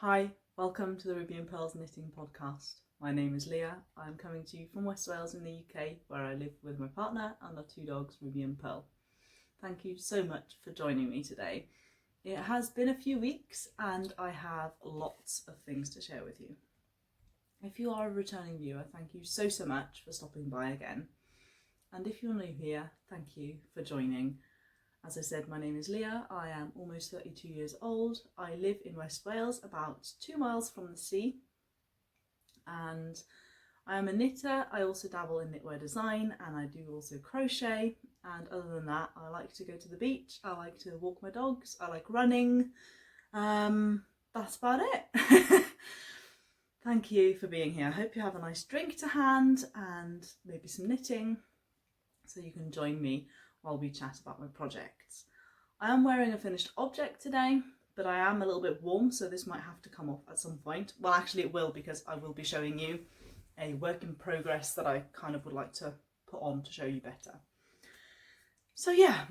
Hi, welcome to the Ruby and Pearls Knitting Podcast. My name is Leah. I'm coming to you from West Wales in the UK, where I live with my partner and our two dogs, Ruby and Pearl. Thank you so much for joining me today. It has been a few weeks and I have lots of things to share with you. If you are a returning viewer, thank you so much for stopping by again. And if you're new here, thank you for joining. As I said, my name is Leah. I am almost 32 years old. I live in West Wales, about 2 miles from the sea. And I am a knitter. I also dabble in knitwear design and I do also crochet. And other than that, I like to go to the beach. I like to walk my dogs. I like running. That's about it. Thank you for being here. I hope you have a nice drink to hand and maybe some knitting so you can join me while we chat about my projects. I am wearing a finished object today, but I am a little bit warm, so this might have to come off at some point. Well, actually it will, because I will be showing you a work in progress that I kind of would like to put on to show you better. So yeah,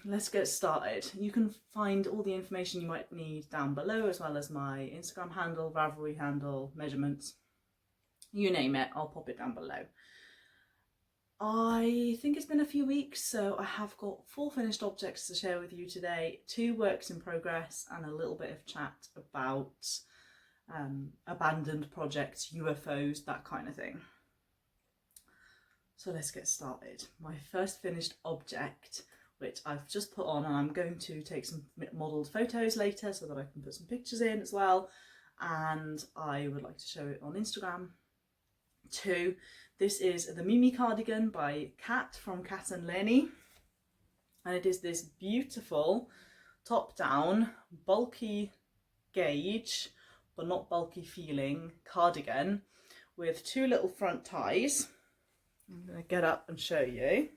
let's get started. You can find all the information you might need down below, as well as my Instagram handle, ravelry handle, measurements, you name it, I'll pop it down below. I think it's been a few weeks, so I have got 4 finished objects to share with you today, 2 works in progress and a little bit of chat about abandoned projects, UFOs, that kind of thing. So let's get started. My first finished object, which I've just put on, and I'm going to take some modelled photos later so that I can put some pictures in as well, and I would like to show it on Instagram too. This is the Mimi cardigan by Kat from katandleni, and it is this beautiful top down bulky gauge but not bulky feeling cardigan with 2 little front ties. I'm going to get up and show you.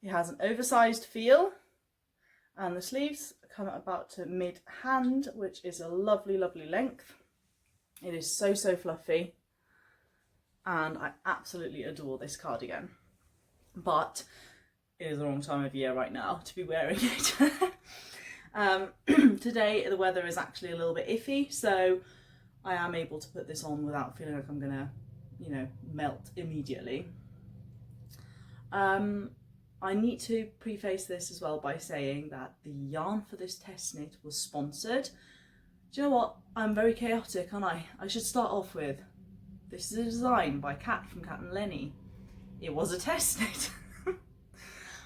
It has an oversized feel and the sleeves come about to mid hand, which is a lovely length. It is so fluffy and I absolutely adore this cardigan, but it is the wrong time of year right now to be wearing it. Today the weather is actually a little bit iffy, so I am able to put this on without feeling like I'm gonna, melt immediately. I need to preface this as well by saying that the yarn for this test knit was sponsored. Do you know what? I'm very chaotic, aren't I? I should start off with, this is a design by Kat from katandleni. It was a test knit.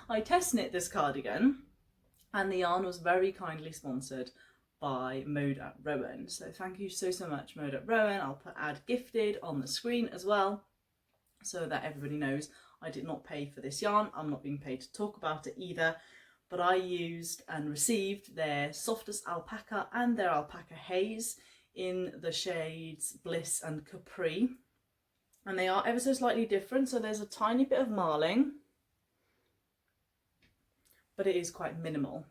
I test knit this cardigan and the yarn was very kindly sponsored by Mode at Rowan. So thank you so much, Mode at Rowan. I'll put add gifted on the screen as well so that everybody knows I did not pay for this yarn. I'm not being paid to talk about it either, but I used and received their softest alpaca and their alpaca haze in the shades Bliss and Capri. And they are ever so slightly different, so there's a tiny bit of marling, but it is quite minimal.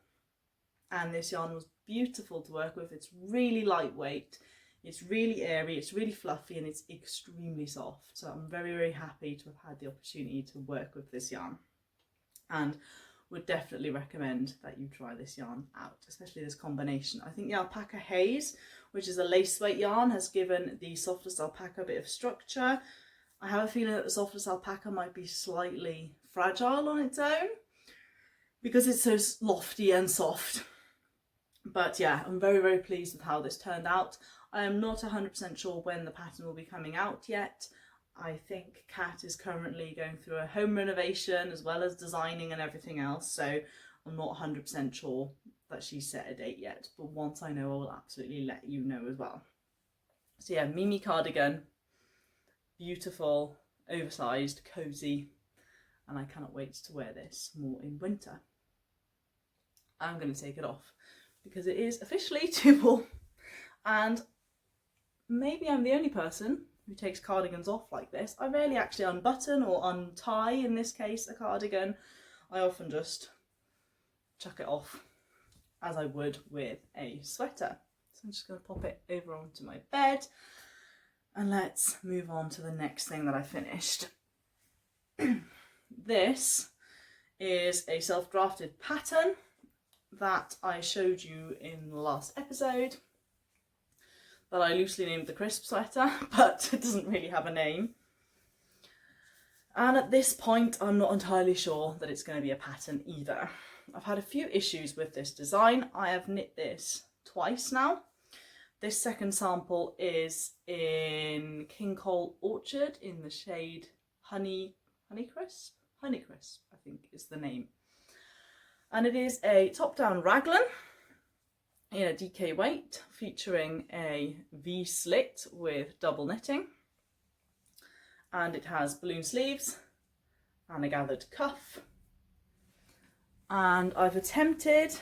And this yarn was beautiful to work with. It's really lightweight, it's really airy, it's really fluffy, and it's extremely soft. So I'm very happy to have had the opportunity to work with this yarn, and would definitely recommend that you try this yarn out, especially this combination. I think the alpaca haze, which is a lace weight yarn, has given the softest alpaca a bit of structure. I have a feeling that the softest alpaca might be slightly fragile on its own because it's so lofty and soft. But yeah, I'm very pleased with how this turned out. I am not 100% sure when the pattern will be coming out yet. I think Kat is currently going through a home renovation as well as designing and everything else, so I'm not 100% sure that she's set a date yet, but once I know I will absolutely let you know as well. So yeah, Mimi cardigan, beautiful, oversized, cozy, and I cannot wait to wear this more in winter. I'm going to take it off because it is officially too warm, and maybe I'm the only person who takes cardigans off like this. I rarely actually unbutton or untie, in this case, a cardigan. I often just chuck it off as I would with a sweater. So I'm just going to pop it over onto my bed and let's move on to the next thing that I finished. This is a self-drafted pattern that I showed you in the last episode that I loosely named the crisp sweater, but it doesn't really have a name. And at this point, I'm not entirely sure that it's going to be a pattern either. I've had a few issues with this design. I have knit this twice now. This second sample is in King Cole Orchard in the shade Honeycrisp, I think is the name. And it is a top-down raglan in a DK weight featuring a V slit with double knitting. And it has balloon sleeves and a gathered cuff. And I've attempted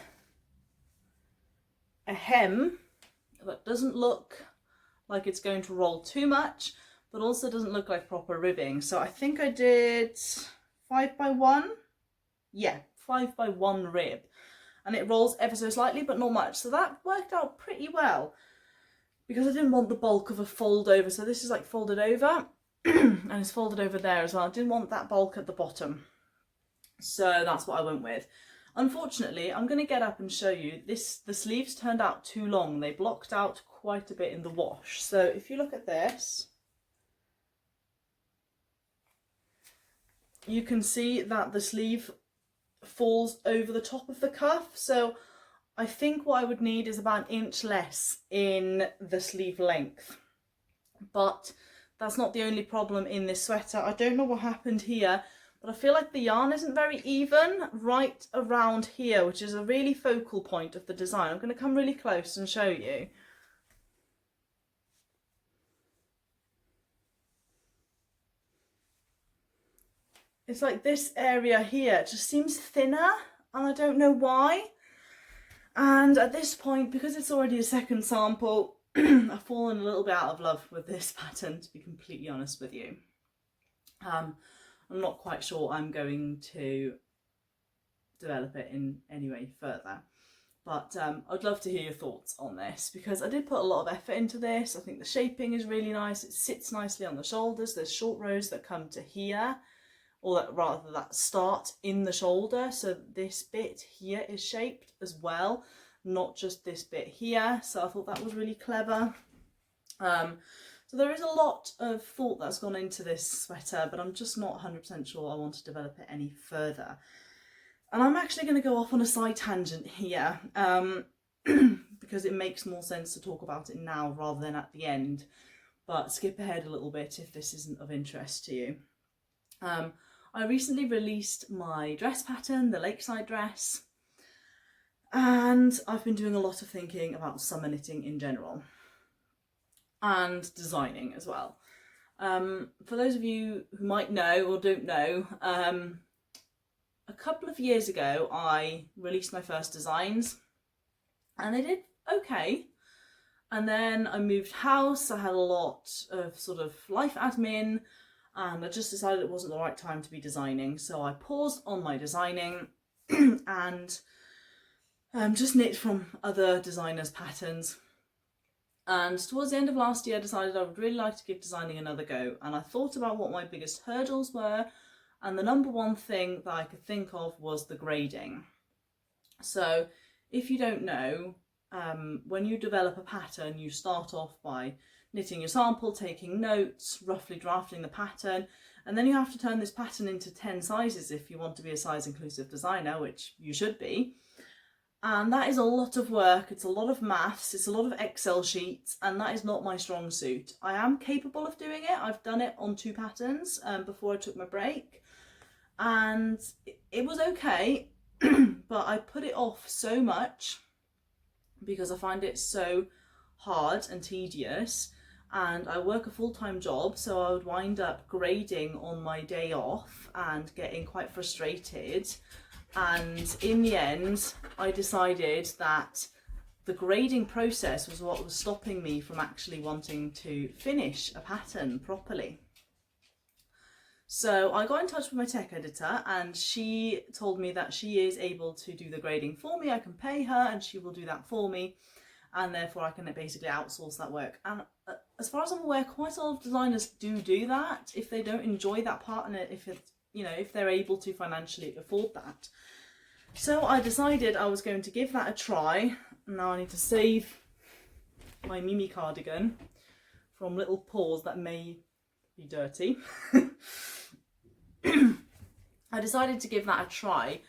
a hem that doesn't look like it's going to roll too much, but also doesn't look like proper ribbing. So I think I did 5x1. Yeah, 5x1 rib. And it rolls ever so slightly, but not much. So that worked out pretty well because I didn't want the bulk of a fold over. So this is like folded over and it's folded over there as well. I didn't want that bulk at the bottom. So that's what I went with. Unfortunately, I'm going to get up and show you this. The sleeves turned out too long. They blocked out quite a bit in the wash. So if you look at this, you can see that the sleeve falls over the top of the cuff. So I think what I would need is about an inch less in the sleeve length. But that's not the only problem in this sweater. I don't know what happened here, but I feel like the yarn isn't very even right around here, which is a really focal point of the design. I'm going to come really close and show you. It's like this area here just seems thinner, and I don't know why. And at this point, because it's already a second sample, I've fallen a little bit out of love with this pattern, to be completely honest with you. I'm not quite sure I'm going to develop it in any way further. But I'd love to hear your thoughts on this, because I did put a lot of effort into this. I think the shaping is really nice. It sits nicely on the shoulders. There's short rows that come to here, or that, rather that start in the shoulder. So this bit here is shaped as well, not just this bit here. So I thought that was really clever. So there is a lot of thought that's gone into this sweater, but I'm just not 100% sure I want to develop it any further. And I'm actually going to go off on a side tangent here, because it makes more sense to talk about it now rather than at the end, but skip ahead a little bit if this isn't of interest to you. I recently released my dress pattern, the Lakeside dress, and I've been doing a lot of thinking about summer knitting in general and designing as well. For those of you who might know or don't know, a couple of years ago I released my first designs and they did okay, and then I moved house. I had a lot of sort of life admin and I just decided it wasn't the right time to be designing, so I paused on my designing and just knit from other designers' patterns. And towards the end of last year I decided I would really like to give designing another go, and I thought about what my biggest hurdles were, and the number one thing that I could think of was the grading. So if you don't know, when you develop a pattern you start off by knitting your sample, taking notes, roughly drafting the pattern, and then you have to turn this pattern into 10 sizes if you want to be a size inclusive designer, which you should be. And that is a lot of work, it's a lot of maths, it's a lot of Excel sheets, and that is not my strong suit. I am capable of doing it. I've done it on 2 patterns before I took my break, and it was okay, but I put it off so much because I find it so hard and tedious, and I work a full-time job, so I would wind up grading on my day off and getting quite frustrated. And in the end I decided that the grading process was what was stopping me from actually wanting to finish a pattern properly. So I got in touch with my tech editor and she told me that she is able to do the grading for me. I can pay her and she will do that for me, and therefore I can basically outsource that work. And as far as I'm aware, quite a lot of designers do that if they don't enjoy that part, and if it's, you know, if they're able to financially afford that. So I decided I was going to give that a try. Now I need to save my Mimi cardigan from little paws that may be dirty. I decided to give that a try,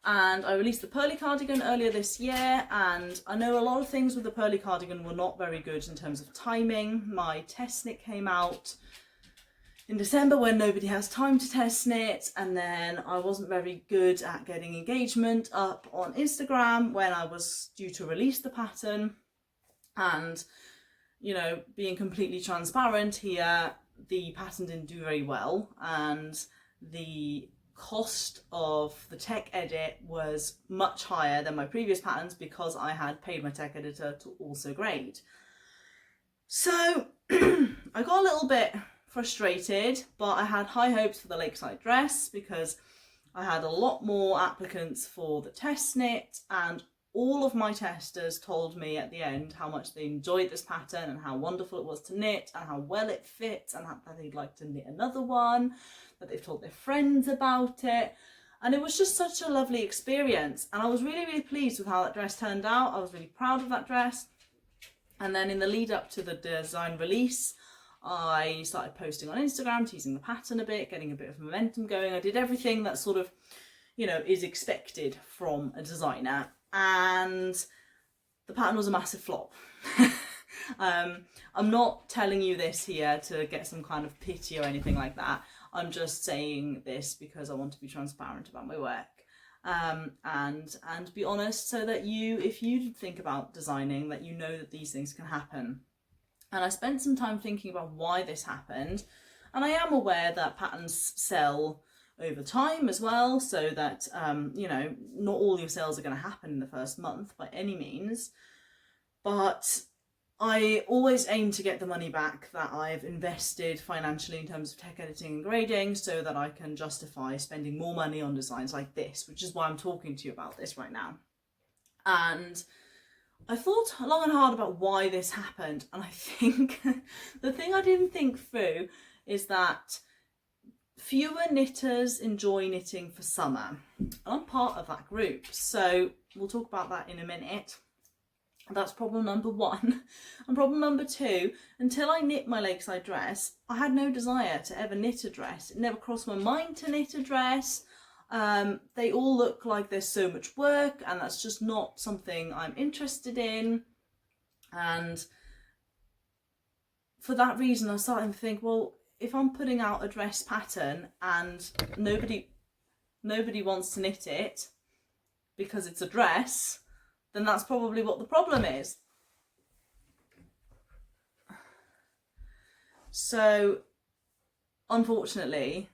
and I released the pearly cardigan earlier this year, and I know a lot of things with the pearly cardigan were not very good in terms of timing. My test knit came out in December when nobody has time to test knit, and then I wasn't very good at getting engagement up on Instagram when I was due to release the pattern. And, you know, being completely transparent here, the pattern didn't do very well, and the cost of the tech edit was much higher than my previous patterns because I had paid my tech editor to also grade. So I got a little bit frustrated, but I had high hopes for the lakeside dress because I had a lot more applicants for the test knit, and all of my testers told me at the end how much they enjoyed this pattern and how wonderful it was to knit and how well it fits, and that they'd like to knit another one, that they've told their friends about it. And it was just such a lovely experience, and I was really, really pleased with how that dress turned out. I was really proud of that dress. And then in the lead up to the design release, I started posting on Instagram, teasing the pattern a bit, getting a bit of momentum going. I did everything that sort of, you know, is expected from a designer, and the pattern was a massive flop. I'm not telling you this here to get some kind of pity or anything like that. I'm just saying this because I want to be transparent about my work, and be honest, so that you, if you think about designing, that you know that these things can happen. And I spent some time thinking about why this happened, and I am aware that patterns sell over time as well, so that you know, not all your sales are going to happen in the first month by any means, but I always aim to get the money back that I've invested financially in terms of tech editing and grading, so that I can justify spending more money on designs like this, which is why I'm talking to you about this right now. And I thought long and hard about why this happened, and I think the thing I didn't think through is that fewer knitters enjoy knitting for summer. I'm part of that group, so we'll talk about that in a minute. That's problem number one. And problem number two, until I knit my lakeside dress, I had no desire to ever knit a dress. It never crossed my mind to knit a dress. They all look like there's so much work, and that's just not something I'm interested in. And for that reason, I started to think, well, if I'm putting out a dress pattern and nobody wants to knit it because it's a dress, then that's probably what the problem is. So unfortunately,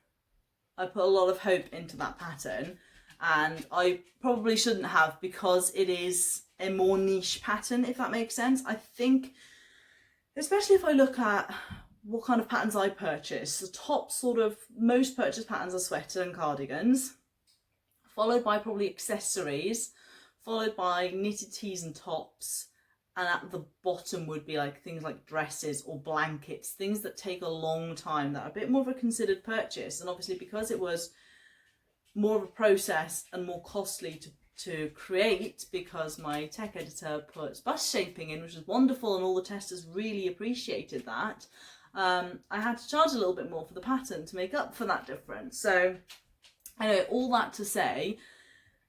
I put a lot of hope into that pattern, and I probably shouldn't have, because it is a more niche pattern, if that makes sense. I think, especially if I look at what kind of patterns I purchase, the top sort of most purchased patterns are sweater and cardigans, followed by probably accessories, followed by knitted tees and tops, and at the bottom would be like things like dresses or blankets, things that take a long time, that are a bit more of a considered purchase. And obviously, because it was more of a process and more costly to create, because my tech editor puts bust shaping in, which is wonderful, and all the testers really appreciated that, I had to charge a little bit more for the pattern to make up for that difference. So anyway, all that to say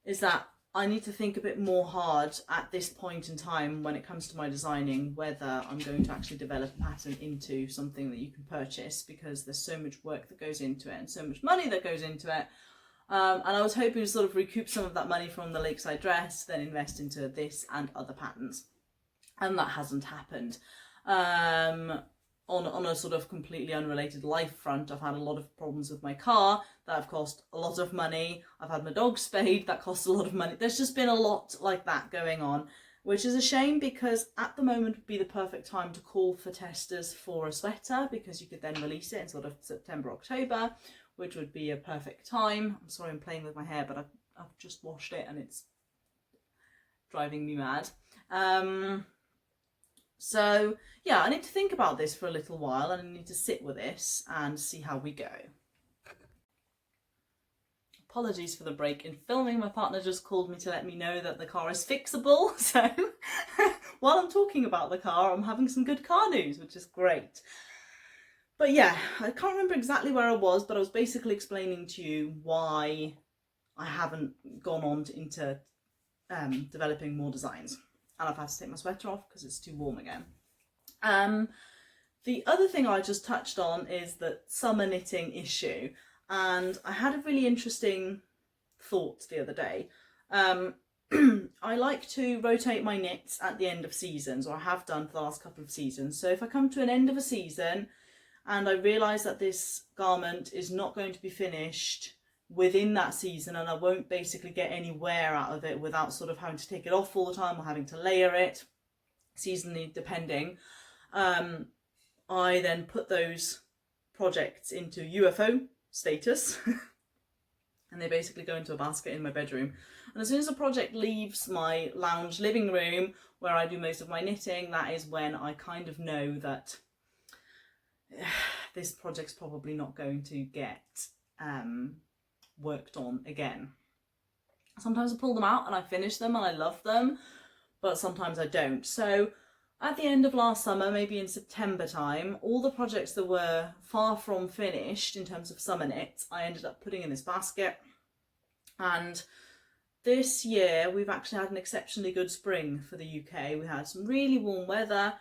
is that I need to think a bit more hard at this point in time when it comes to my designing, whether I'm going to actually develop a pattern into something that you can purchase, because there's so much work that goes into it and so much money that goes into it. And I was hoping to sort of recoup some of that money from the lakeside dress, then invest into this and other patterns. And that hasn't happened. On a sort of completely unrelated life front, I've had a lot of problems with my car that have cost a lot of money. I've had my dog spayed, that costs a lot of money. There's just been a lot like that going on, which is a shame, because at the moment would be the perfect time to call for testers for a sweater, because you could then release it in sort of September, October, which would be a perfect time. I'm sorry I'm playing with my hair, but I've just washed it and it's driving me mad. So yeah, I need to think about this for a little while, and I need to sit with this and see how we go. Apologies for the break in filming. My partner just called me to let me know that the car is fixable. So while I'm talking about the car, I'm having some good car news, which is great. But yeah, I can't remember exactly where I was, but I was basically explaining to you why I haven't gone on into developing more designs. And I've had to take my sweater off because it's too warm again. The other thing I just touched on is the summer knitting issue. And I had a really interesting thought the other day. I like to rotate my knits at the end of seasons, or I have done for the last couple of seasons. So if I come to an end of a season and I realise that this garment is not going to be finished within that season, and I won't basically get any wear out of it without sort of having to take it off all the time or having to layer it, seasonally depending, I then put those projects into UFO status and they basically go into a basket in my bedroom. And as soon as a project leaves my lounge living room where I do most of my knitting, that is when I kind of know that this project's probably not going to get worked on again. Sometimes I pull them out and I finish them and I love them, but sometimes I don't. So at the end of last summer, maybe in September time, all the projects that were far from finished in terms of summer knits, I ended up putting in this basket. And this year, we've actually had an exceptionally good spring for the UK. We had some really warm weather.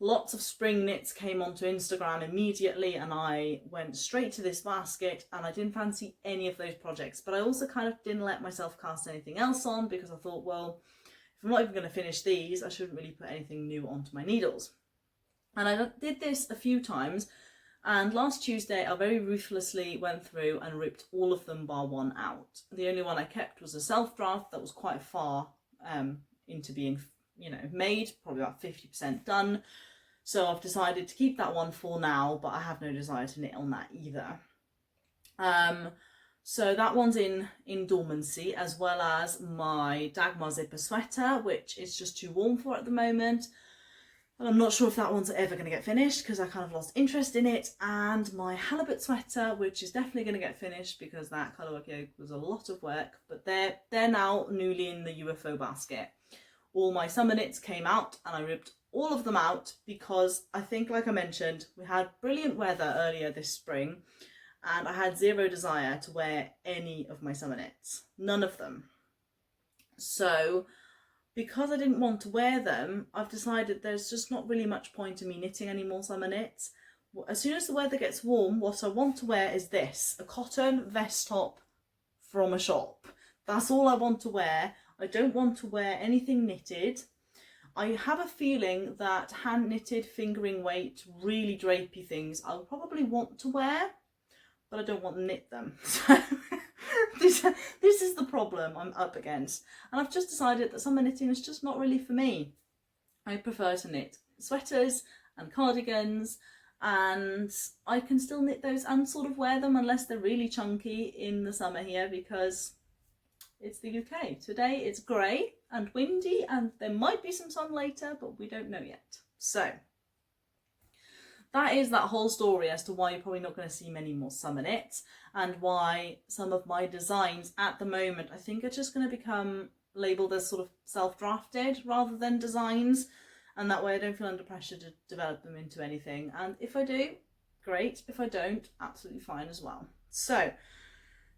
Lots of spring knits came onto Instagram immediately, and I went straight to this basket, and I didn't fancy any of those projects. But I also kind of didn't let myself cast anything else on because I thought, well, if I'm not even going to finish these, I shouldn't really put anything new onto my needles. And I did this a few times, and last Tuesday I very ruthlessly went through and ripped all of them bar one out. The only one I kept was a self-draft that was quite far into being, made, probably about 50% done. So I've decided to keep that one for now, but I have no desire to knit on that either. So that one's in dormancy, as well as my Dagmar zipper sweater, which is just too warm for at the moment. And I'm not sure if that one's ever going to get finished because I kind of lost interest in it. And my halibut sweater, which is definitely going to get finished because that colourwork yoke was a lot of work. But they're now newly in the UFO basket. All my summer knits came out and I ripped all of them out because I think, like I mentioned, we had brilliant weather earlier this spring. And I had zero desire to wear any of my summer knits. None of them. So, because I didn't want to wear them, I've decided there's just not really much point in me knitting any more summer knits. As soon as the weather gets warm, what I want to wear is this. A cotton vest top from a shop. That's all I want to wear. I don't want to wear anything knitted. I have a feeling that hand knitted, fingering weight, really drapey things I'll probably want to wear, but I don't want to knit them. So this is the problem I'm up against. And I've just decided that summer knitting is just not really for me. I prefer to knit sweaters and cardigans, and I can still knit those and sort of wear them unless they're really chunky in the summer here because it's the UK. Today it's grey and windy and there might be some sun later, but we don't know yet. So that is that whole story as to why you're probably not going to see many more summer knits, and why some of my designs at the moment I think are just going to become labelled as sort of self-drafted rather than designs, and that way I don't feel under pressure to develop them into anything. And if I do, great. If I don't, absolutely fine as well. So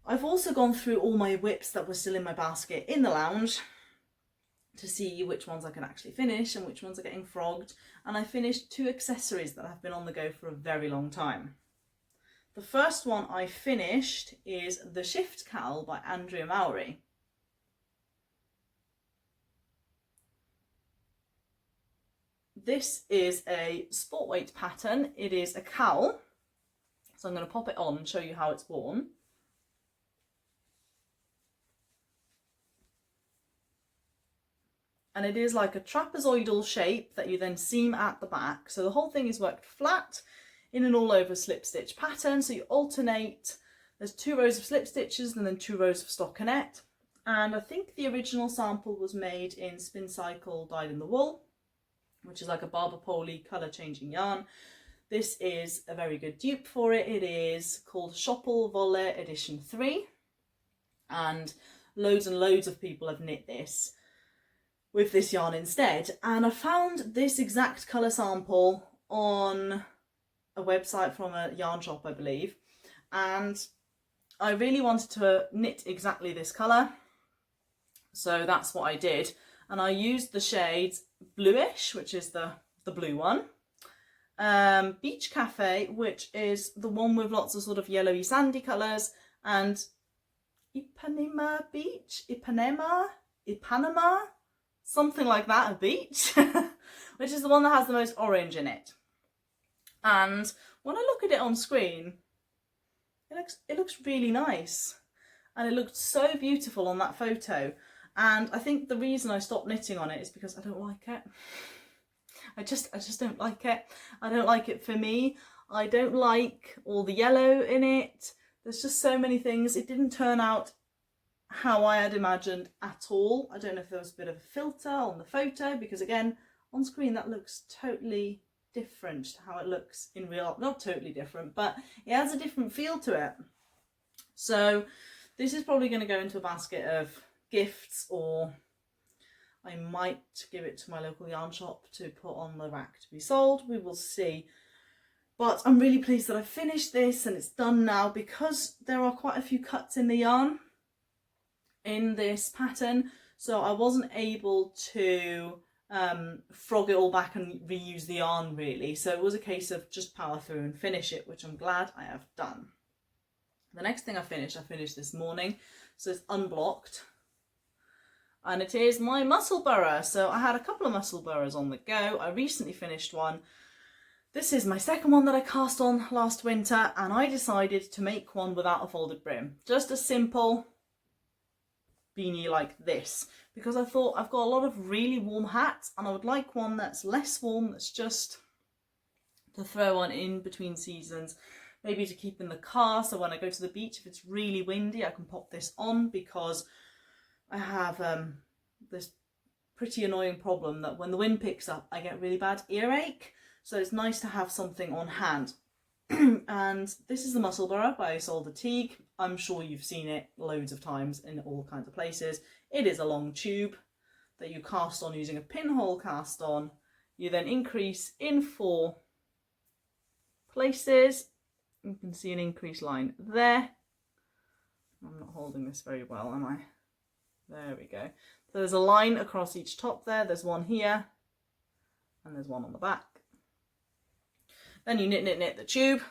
I've also gone through all my whips that were still in my basket in the lounge to see which ones I can actually finish and which ones are getting frogged. And I finished 2 accessories that have been on the go for a very long time. The first one I finished is the Shift Cowl by Andrea Mowry. This is a sport weight pattern. It is a cowl. So I'm going to pop it on and show you how it's worn. And it is like a trapezoidal shape that you then seam at the back. So the whole thing is worked flat in an all over slip stitch pattern. So you alternate, there's 2 rows of slip stitches and then 2 rows of stockinette. And I think the original sample was made in Spin Cycle Dyed in the Wool, which is like a Barber Polly colour changing yarn. This is a very good dupe for it. It is called Shopple Volle Edition 3. and loads of people have knit this with this yarn instead. And I found this exact colour sample on a website from a yarn shop, I believe, and I really wanted to knit exactly this colour, so that's what I did. And I used the shades Bluish, which is the blue one, Beach Cafe, which is the one with lots of sort of yellowy sandy colours, and Ipanema Beach, Ipanema, something like that, a beach, which is the one that has the most orange in it. And when I look at it on screen, it looks really nice, and it looked so beautiful on that photo. And I think the reason I stopped knitting on it is because I don't like it. I just don't like it. I don't like it for me. I don't like all the yellow in it. There's just so many things. It didn't turn out how I had imagined at all. I don't know if there was a bit of a filter on the photo, because again, on screen that looks totally different to how it looks in real. Not totally different, but it has a different feel to it. So this is probably going to go into a basket of gifts, or I might give it to my local yarn shop to put on the rack to be sold. We will see. But I'm really pleased that I finished this and it's done now, because there are quite a few cuts in the yarn in this pattern, so I wasn't able to frog it all back and reuse the yarn really. So it was a case of just power through and finish it, which I'm glad I have done. The next thing I finished this morning, so it's unblocked, and it is my Musselburgh. So I had a couple of Musselburghs on the go. I recently finished one. This is my second one that I cast on last winter, and I decided to make one without a folded brim. Just a simple beanie like this, because I thought I've got a lot of really warm hats and I would like one that's less warm, that's just to throw on in between seasons, maybe to keep in the car, so when I go to the beach, if it's really windy, I can pop this on, because I have this pretty annoying problem that when the wind picks up I get really bad earache, so it's nice to have something on hand. And this is the Musselburgh by Isolda Teague. I'm sure you've seen it loads of times in all kinds of places. It is a long tube that you cast on using a pinhole cast on. You then increase in 4 places. You can see an increase line there. I'm not holding this very well, am I? There we go. So there's a line across each top there. There's one here and there's one on the back. Then you knit the tube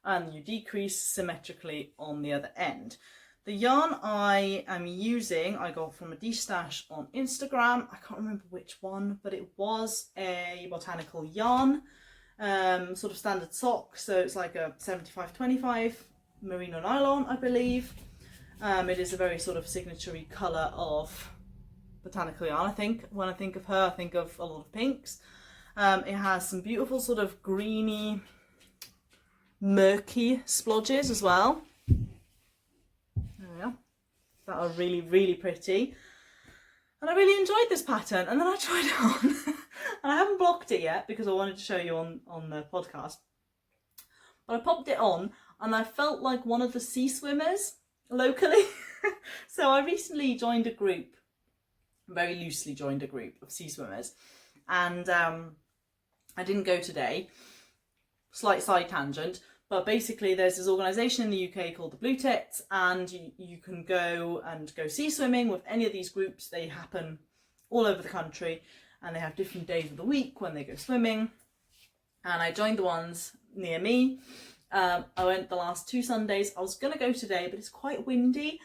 and you decrease symmetrically on the other end. The yarn I am using, I got from a de-stash on Instagram. I can't remember which one, but it was a botanical yarn, sort of standard sock. So it's like a 75-25 merino nylon, I believe. It is a very sort of signature-y colour of botanical yarn, I think. When I think of her, I think of a lot of pinks. It has some beautiful sort of greeny, murky splodges as well. There we are. That are really, really pretty. And I really enjoyed this pattern. And then I tried it on. And I haven't blocked it yet because I wanted to show you on the podcast. But I popped it on and I felt like one of the sea swimmers locally. So I recently joined a group, very loosely joined a group of sea swimmers. And I didn't go today, slight side tangent, but basically there's this organisation in the UK called the Blue Tits, and you can go sea swimming with any of these groups. They happen all over the country and they have different days of the week when they go swimming, and I joined the ones near me. I went the last 2 Sundays. I was going to go today, but it's quite windy,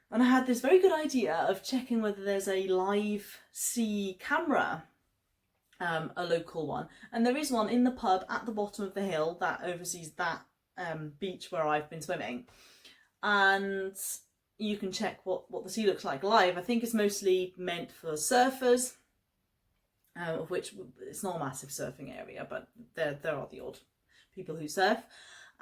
and I had this very good idea of checking whether there's a live sea camera, a local one, and there is one in the pub at the bottom of the hill that oversees that beach where I've been swimming, and you can check what the sea looks like live. I think it's mostly meant for surfers, of which it's not a massive surfing area, but there are the odd people who surf.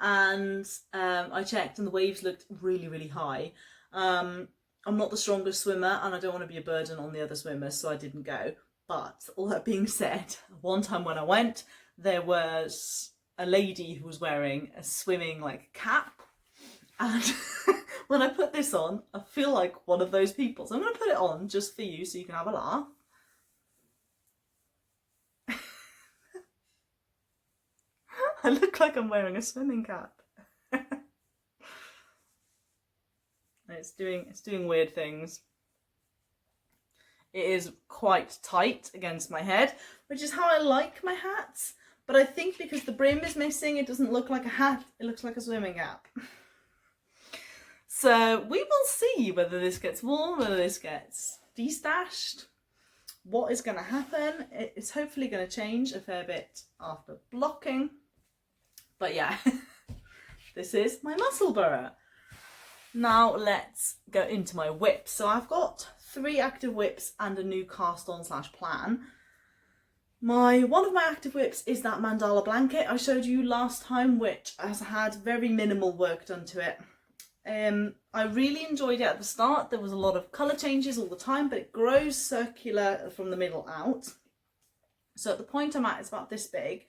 And I checked and the waves looked really, really high. I'm not the strongest swimmer and I don't want to be a burden on the other swimmers, so I didn't go. But all that being said, one time when I went, there was a lady who was wearing a swimming like cap, And when I put this on, I feel like one of those people. So I'm going to put it on just for you so you can have a laugh. I look like I'm wearing a swimming cap. It's doing weird things. It is quite tight against my head, which is how I like my hats. But I think because the brim is missing, it doesn't look like a hat, it looks like a swimming cap. So we will see whether this gets worn, whether this gets destashed, what is going to happen. It's hopefully going to change a fair bit after blocking. But yeah, this is my Musselburgh. Now let's go into my whips. So I've got 3 active whips and a new cast on / plan. One of my active whips is that mandala blanket I showed you last time, which has had very minimal work done to it. I really enjoyed it at the start. There was a lot of colour changes all the time, but it grows circular from the middle out. So at the point I'm at, it's about this big,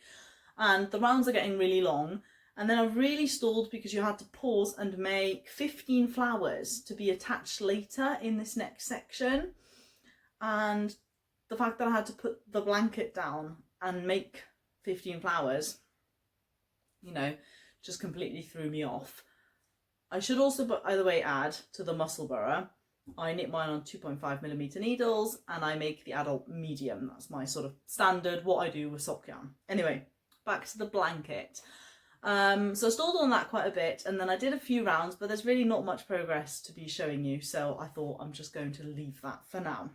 and the rounds are getting really long. And then I've really stalled because you had to pause and make 15 flowers to be attached later in this next section. And the fact that I had to put the blanket down and make 15 flowers, you know, just completely threw me off. I should also, by the way, add to the Musselburgh, I knit mine on 2.5mm needles and I make the adult medium. That's my sort of standard, what I do with sock yarn. Anyway, back to the blanket. So I stalled on that quite a bit, and then I did a few rounds, but there's really not much progress to be showing you, so I thought I'm just going to leave that for now.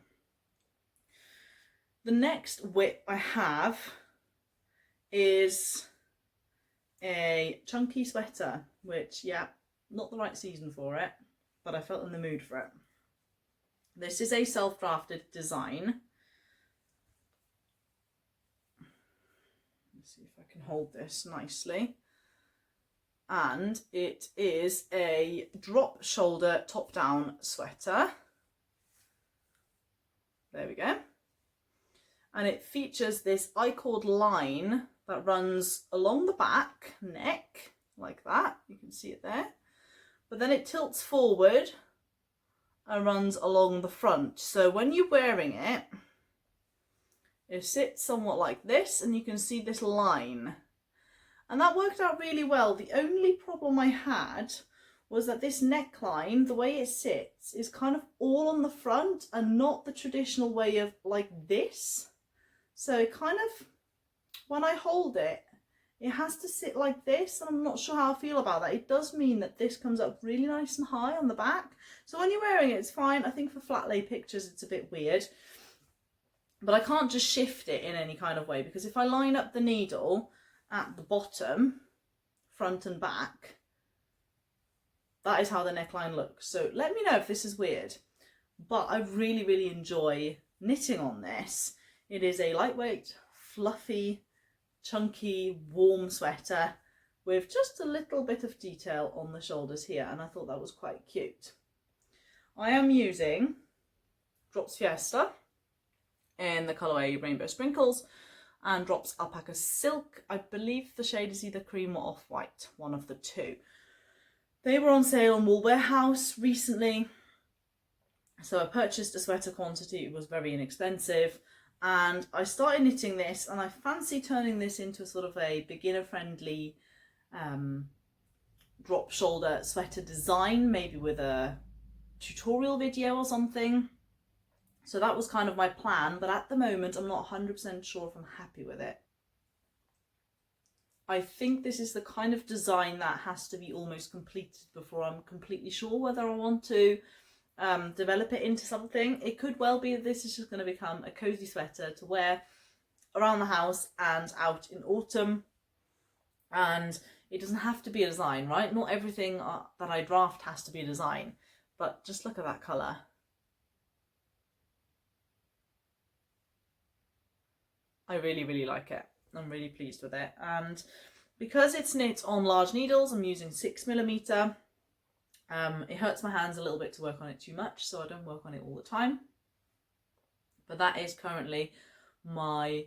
The next whip I have is a chunky sweater, which, yeah, not the right season for it, but I felt in the mood for it. This is a self-drafted design. Let's see if I can hold this nicely. And it is a drop shoulder top down sweater. There we go. And it features this I-cord line that runs along the back neck like that. You can see it there. But then it tilts forward and runs along the front. So when you're wearing it, it sits somewhat like this, and you can see this line. And that worked out really well. The only problem I had was that this neckline, the way it sits, is kind of all on the front and not the traditional way of like this. So it kind of, when I hold it, it has to sit like this, and I'm not sure how I feel about that. It does mean that this comes up really nice and high on the back. So when you're wearing it, it's fine. I think for flat lay pictures, it's a bit weird. But I can't just shift it in any kind of way, because if I line up the needle at the bottom, front and back, that is how the neckline looks. So let me know if this is weird. But I really, really enjoy knitting on this. It is a lightweight, fluffy, chunky, warm sweater with just a little bit of detail on the shoulders here, and I thought that was quite cute. I am using Drops Fiesta in the colourway Rainbow Sprinkles and Drops Alpaca Silk. I believe the shade is either cream or off-white, one of the two. They were on sale on Wool Warehouse recently, so I purchased a sweater quantity. It was very inexpensive, and I started knitting this, and I fancy turning this into a sort of a beginner-friendly drop shoulder sweater design, maybe with a tutorial video or something. So that was kind of my plan, but at the moment I'm not 100% sure if I'm happy with it. I think this is the kind of design that has to be almost completed before I'm completely sure whether I want to develop it into something. It could well be that this is just going to become a cozy sweater to wear around the house and out in autumn. And it doesn't have to be a design, right? Not everything that I draft has to be a design, but just look at that colour. I really, really like it. I'm really pleased with it. And because it's knit on large needles, I'm using 6mm. It hurts my hands a little bit to work on it too much, so I don't work on it all the time. But that is currently my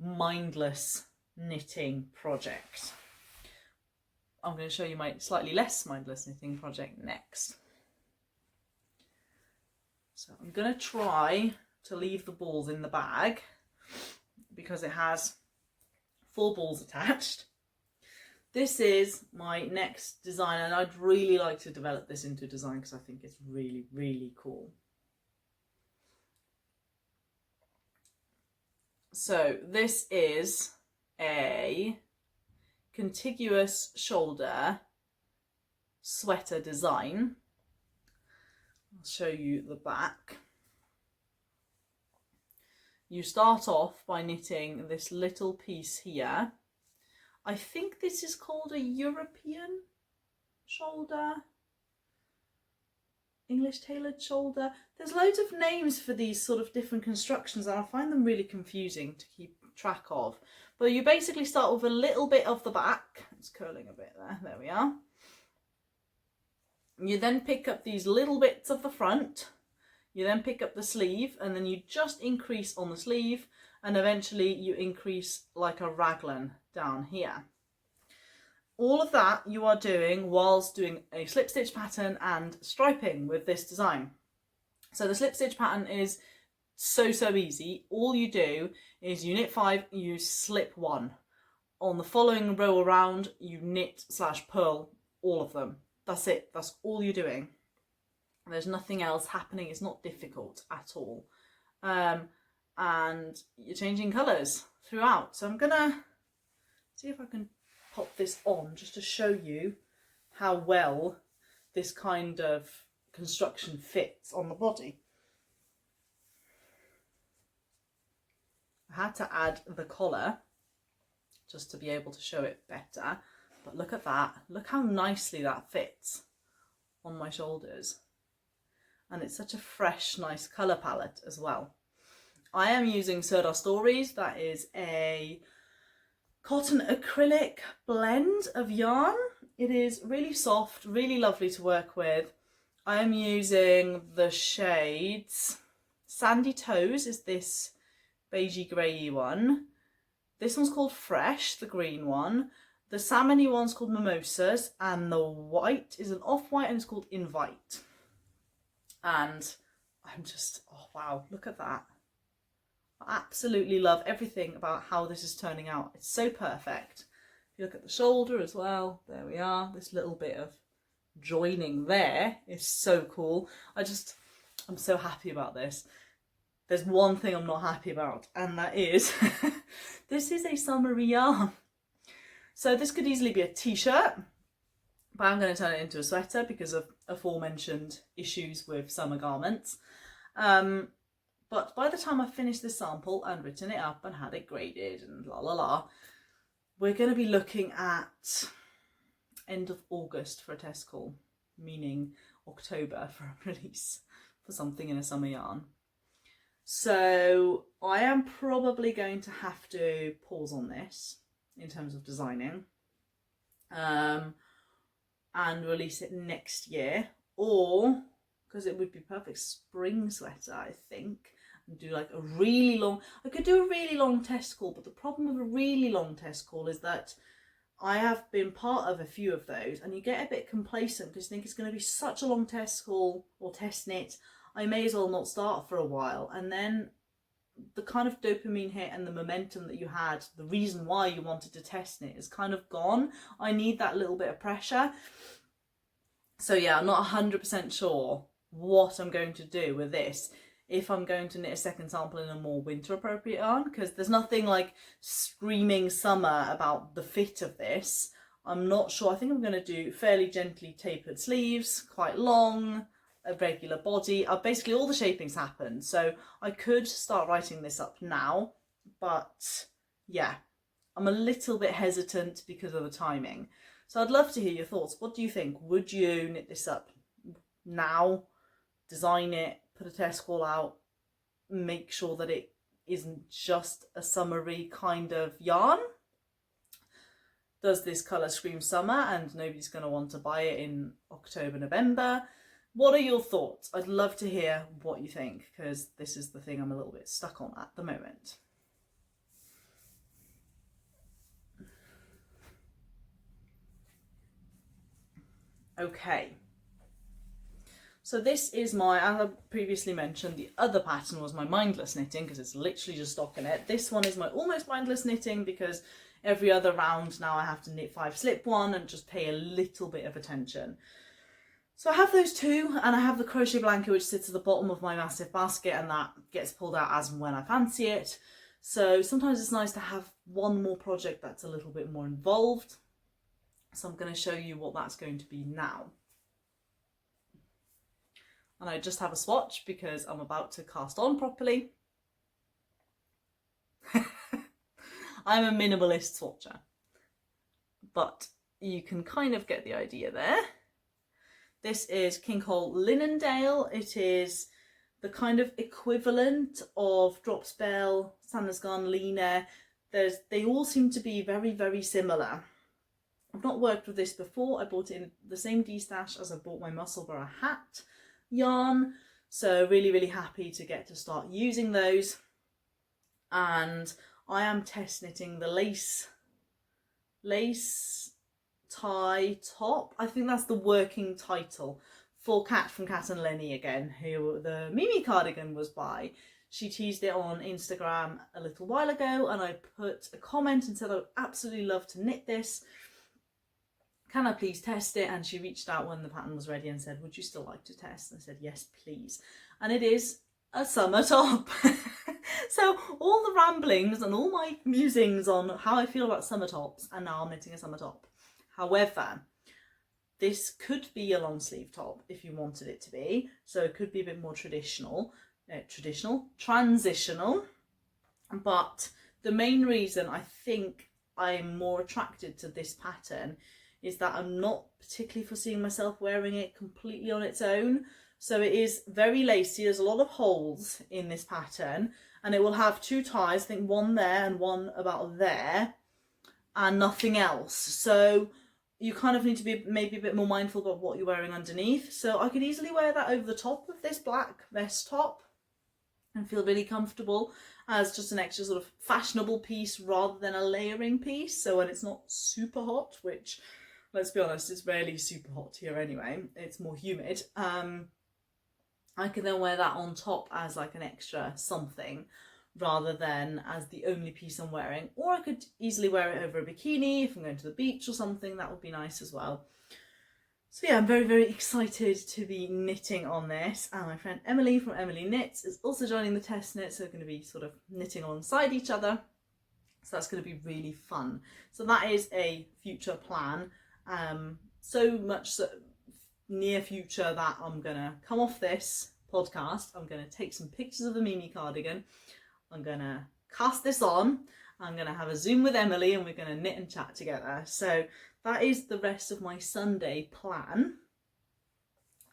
mindless knitting project. I'm going to show you my slightly less mindless knitting project next. So I'm going to try to leave the balls in the bag because it has 4 balls attached. This is my next design, and I'd really like to develop this into a design because I think it's really, really cool. So this is a contiguous shoulder sweater design. I'll show you the back. You start off by knitting this little piece here. I think this is called a European shoulder, English tailored shoulder. There's loads of names for these sort of different constructions and I find them really confusing to keep track of. But you basically start with a little bit of the back. It's curling a bit there we are. You then pick up these little bits of the front. You then pick up the sleeve and then you just increase on the sleeve and eventually you increase like a raglan down here. All of that you are doing whilst doing a slip stitch pattern and striping with this design. So the slip stitch pattern is so easy. All you do is you knit 5, you slip 1. On the following row around you knit / purl all of them. That's it, that's all you're doing. There's nothing else happening, it's not difficult at all. And you're changing colours throughout. So I'm gonna see if I can pop this on just to show you how well this kind of construction fits on the body. I had to add the collar just to be able to show it better, but look at that, look how nicely that fits on my shoulders. And it's such a fresh, nice colour palette as well. I am using Serdar Stories. That is a cotton acrylic blend of yarn. It is really soft, really lovely to work with. I am using the shades Sandy Toes is this beigey grey one. This one's called Fresh, the green one. The salmony one's called Mimosas, and the white is an off-white and it's called Invite. And I'm just, oh wow, look at that. I absolutely love everything about how this is turning out. It's so perfect. If you look at the shoulder as well, there we are. This little bit of joining there is so cool. I'm so happy about this. There's one thing I'm not happy about, and that is, this is a summery yarn. So this could easily be a t-shirt, but I'm going to turn it into a sweater because of aforementioned issues with summer garments. But by the time I've finished this sample and written it up and had it graded and we're going to be looking at end of August for a test call, meaning October for a release for something in a summer yarn. So I am probably going to have to pause on this in terms of designing and release it next year, or because it would be perfect spring sweater, I think, and do like a really long, I could do a really long test call, but the problem with a really long test call is that I have been part of a few of those and you get a bit complacent because you think it's going to be such a long test call or test knit, I may as well not start for a while, and then the kind of dopamine hit and the momentum that you had, the reason why you wanted to test knit is kind of gone. I need that little bit of pressure. So yeah, I'm not 100% sure what I'm going to do with this. If I'm going to knit a second sample in a more winter appropriate yarn, because there's nothing like screaming summer about the fit of this. I'm not sure. I think I'm going to do fairly gently tapered sleeves, quite long, a regular body. Basically all the shapings happened, so I could start writing this up now, but yeah, I'm a little bit hesitant because of the timing. So I'd love to hear your thoughts. What do you think? Would you knit this up now, design it, put a test call out, make sure that it isn't just a summery kind of yarn? Does this colour scream summer and nobody's going to want to buy it in October, November? What are your thoughts? I'd love to hear what you think, because this is the thing I'm a little bit stuck on at the moment. Okay, so this is my, as I previously mentioned, the other pattern was my mindless knitting because it's literally just stockinette. This one is my almost mindless knitting because every other round now I have to knit 5 slip 1 and just pay a little bit of attention. So I have those two, and I have the crochet blanket which sits at the bottom of my massive basket, and that gets pulled out as and when I fancy it. So sometimes it's nice to have one more project that's a little bit more involved. So I'm going to show you what that's going to be now. And I just have a swatch because I'm about to cast on properly. I'm a minimalist swatcher, but you can kind of get the idea there. This is King Cole Linendale. It is the kind of equivalent of Drop Spell, Sanders Garn, Lena. They all seem to be very, very similar. I've not worked with this before. I bought it in the same D-stash as I bought my Musselburgh hat yarn, so really, really happy to get to start using those. And I am test knitting the lace tie top. I think that's the working title for Kat from katandleni again, who the Mimi cardigan was by. She teased it on Instagram a little while ago, and I put a comment and said I would absolutely love to knit this. Can I please test it? And she reached out when the pattern was ready and said, would you still like to test? And I said, yes, please. And it is a summer top. So all the ramblings and all my musings on how I feel about summer tops, and now I'm knitting a summer top. However, this could be a long sleeve top if you wanted it to be. So it could be a bit more transitional. But the main reason I think I'm more attracted to this pattern is that I'm not particularly foreseeing myself wearing it completely on its own. So it is very lacy. There's a lot of holes in this pattern, and it will have 2 ties, I think one there and one about there, and nothing else. So you kind of need to be maybe a bit more mindful about what you're wearing underneath. So I could easily wear that over the top of this black vest top and feel really comfortable as just an extra sort of fashionable piece rather than a layering piece. So when it's not super hot, which, let's be honest, it's rarely super hot here anyway, it's more humid, I can then wear that on top as like an extra something rather than as the only piece I'm wearing. Or I could easily wear it over a bikini if I'm going to the beach or something. That would be nice as well. So yeah, I'm very, very excited to be knitting on this. And my friend Emily from LeaAmbarKnits is also joining the test knit, so we're going to be sort of knitting alongside each other. So that's going to be really fun. So that is a future plan. So much so near future that I'm going to come off this podcast. I'm going to take some pictures of the Mimi cardigan. I'm going to cast this on. I'm going to have a Zoom with Emily and we're going to knit and chat together. So that is the rest of my Sunday plan.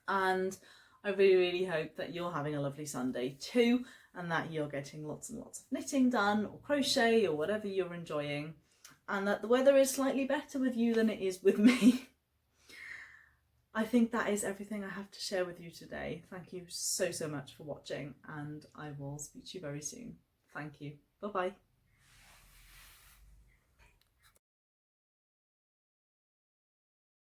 And I really, really hope that you're having a lovely Sunday too, and that you're getting lots and lots of knitting done, or crochet, or whatever you're enjoying, and that the weather is slightly better with you than it is with me. I think that is everything I have to share with you today. Thank you so, so much for watching, and I will speak to you very soon. Thank you. Bye-bye.